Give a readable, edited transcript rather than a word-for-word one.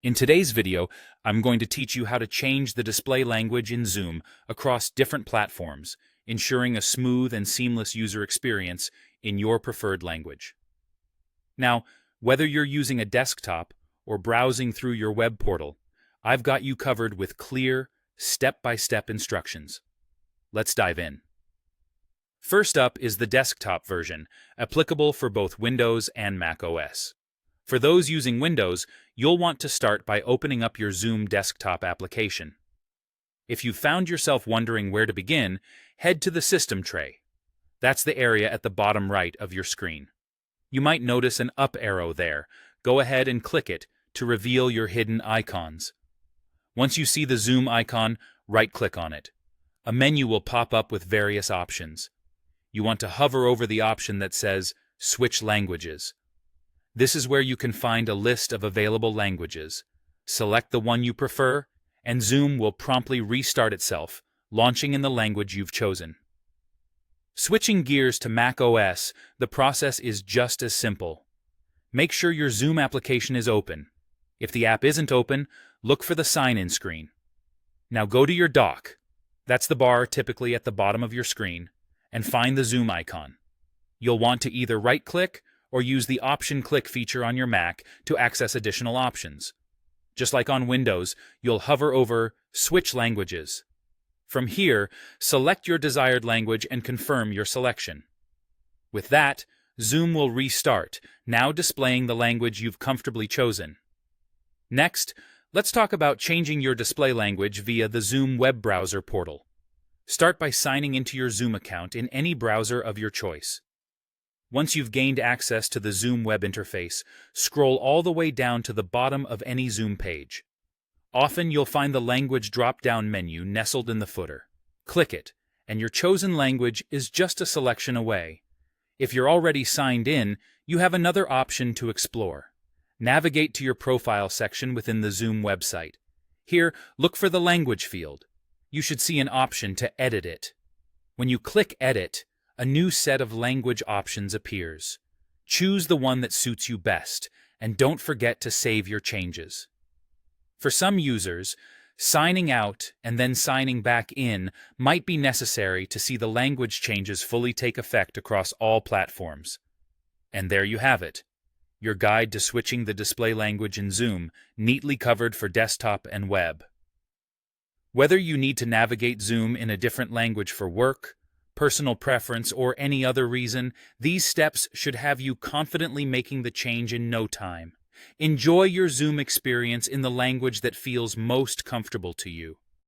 In today's video, I'm going to teach you how to change the display language in Zoom across different platforms, ensuring a smooth and seamless user experience in your preferred language. Now, whether you're using a desktop or browsing through your web portal, I've got you covered with clear, step-by-step instructions. Let's dive in. First up is the desktop version, applicable for both Windows and Mac OS. For those using Windows, you'll want to start by opening up your Zoom desktop application. If you've found yourself wondering where to begin, head to the System tray. That's the area at the bottom right of your screen. You might notice an up arrow there. Go ahead and click it to reveal your hidden icons. Once you see the Zoom icon, right-click on it. A menu will pop up with various options. You want to hover over the option that says Switch Languages. This is where you can find a list of available languages. Select the one you prefer, and Zoom will promptly restart itself, launching in the language you've chosen. Switching gears to Mac OS, the process is just as simple. Make sure your Zoom application is open. If the app isn't open, look for the sign-in screen. Now go to your dock. That's the bar typically at the bottom of your screen, and find the Zoom icon. You'll want to either right-click or use the Option Click feature on your Mac to access additional options. Just like on Windows, you'll hover over Switch Languages. From here, select your desired language and confirm your selection. With that, Zoom will restart, now displaying the language you've comfortably chosen. Next, let's talk about changing your display language via the Zoom web browser portal. Start by signing into your Zoom account in any browser of your choice. Once you've gained access to the Zoom web interface, scroll all the way down to the bottom of any Zoom page. Often you'll find the language drop-down menu nestled in the footer. Click it, and your chosen language is just a selection away. If you're already signed in, you have another option to explore. Navigate to your profile section within the Zoom website. Here, look for the language field. You should see an option to edit it. When you click Edit, a new set of language options appears. Choose the one that suits you best, and don't forget to save your changes. For some users, signing out and then signing back in might be necessary to see the language changes fully take effect across all platforms. And there you have it, your guide to switching the display language in Zoom, neatly covered for desktop and web. Whether you need to navigate Zoom in a different language for work, personal preference, or any other reason, these steps should have you confidently making the change in no time. Enjoy your Zoom experience in the language that feels most comfortable to you.